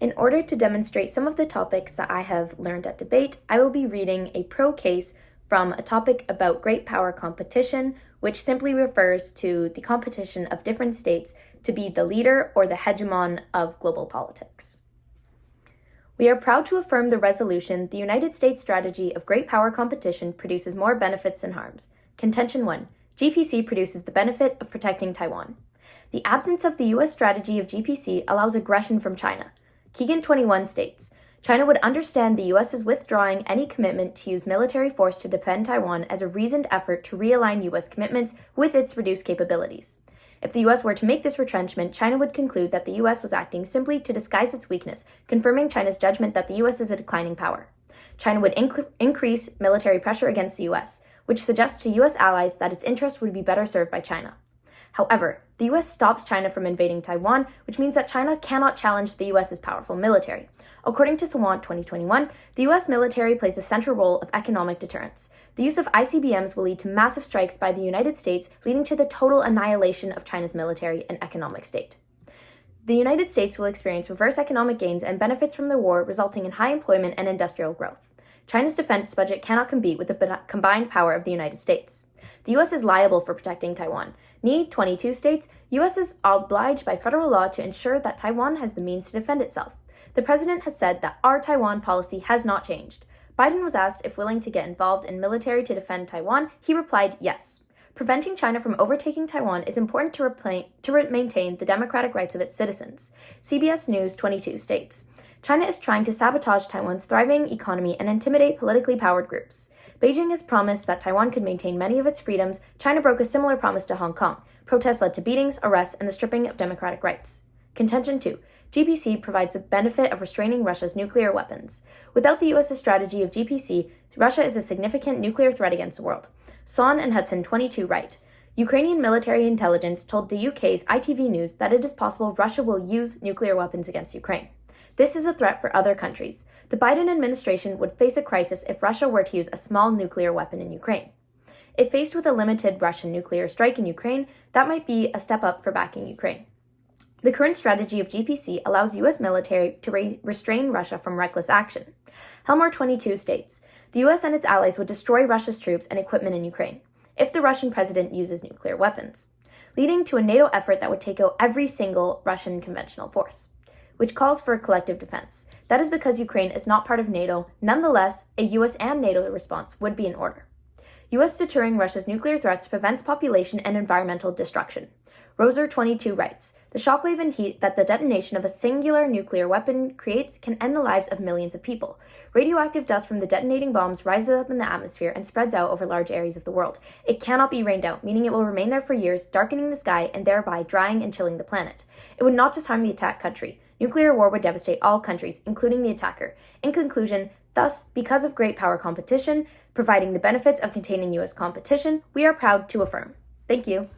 In order to demonstrate some of the topics that I have learned at debate, I will be reading a pro case from a topic about great power competition, which simply refers to the competition of different states to be the leader or the hegemon of global politics. We are proud to affirm the resolution, the United States strategy of great power competition produces more benefits than harms. Contention 1. GPC produces the benefit of protecting Taiwan. The absence of the U.S. strategy of GPC allows aggression from China. Keegan 21 states, China would understand the U.S. is withdrawing any commitment to use military force to defend Taiwan as a reasoned effort to realign U.S. commitments with its reduced capabilities. If the U.S. were to make this retrenchment, China would conclude that the U.S. was acting simply to disguise its weakness, confirming China's judgment that the U.S. is a declining power. China would increase military pressure against the U.S., which suggests to U.S. allies that its interests would be better served by China. However, the U.S. stops China from invading Taiwan, which means that China cannot challenge the U.S.'s powerful military. According to Sawant 2021, the U.S. military plays a central role of economic deterrence. The use of ICBMs will lead to massive strikes by the United States, leading to the total annihilation of China's military and economic state. The United States will experience reverse economic gains and benefits from the war, resulting in high employment and industrial growth. China's defense budget cannot compete with the combined power of the United States. The U.S. is liable for protecting Taiwan. Ni 22 states, U.S. is obliged by federal law to ensure that Taiwan has the means to defend itself. The president has said that our Taiwan policy has not changed. Biden was asked if willing to get involved in military to defend Taiwan. He replied, yes. Preventing China from overtaking Taiwan is important to maintain the democratic rights of its citizens. CBS News 22 states, China is trying to sabotage Taiwan's thriving economy and intimidate politically powered groups. Beijing has promised that Taiwan could maintain many of its freedoms. China broke a similar promise to Hong Kong. Protests led to beatings, arrests, and the stripping of democratic rights. Contention 2. GPC provides the benefit of restraining Russia's nuclear weapons. Without the U.S.'s strategy of GPC, Russia is a significant nuclear threat against the world. Son and Hudson 22 write, Ukrainian military intelligence told the UK's ITV News that it is possible Russia will use nuclear weapons against Ukraine. This is a threat for other countries. The Biden administration would face a crisis if Russia were to use a small nuclear weapon in Ukraine. If faced with a limited Russian nuclear strike in Ukraine, that might be a step up for backing Ukraine. The current strategy of GPC allows U.S. military to restrain Russia from reckless action. Helmore 22 states, the U.S. and its allies would destroy Russia's troops and equipment in Ukraine if the Russian president uses nuclear weapons, leading to a NATO effort that would take out every single Russian conventional force, which calls for a collective defense. That is because Ukraine is not part of NATO. Nonetheless, a U.S. and NATO response would be in order. U.S. deterring Russia's nuclear threats prevents population and environmental destruction. Roser 22 writes, the shockwave and heat that the detonation of a singular nuclear weapon creates can end the lives of millions of people. Radioactive dust from the detonating bombs rises up in the atmosphere and spreads out over large areas of the world. It cannot be rained out, meaning it will remain there for years, darkening the sky and thereby drying and chilling the planet. It would not just harm the attacked country. Nuclear war would devastate all countries, including the attacker. In conclusion, thus, because of great power competition, providing the benefits of containing U.S. competition, we are proud to affirm. Thank you.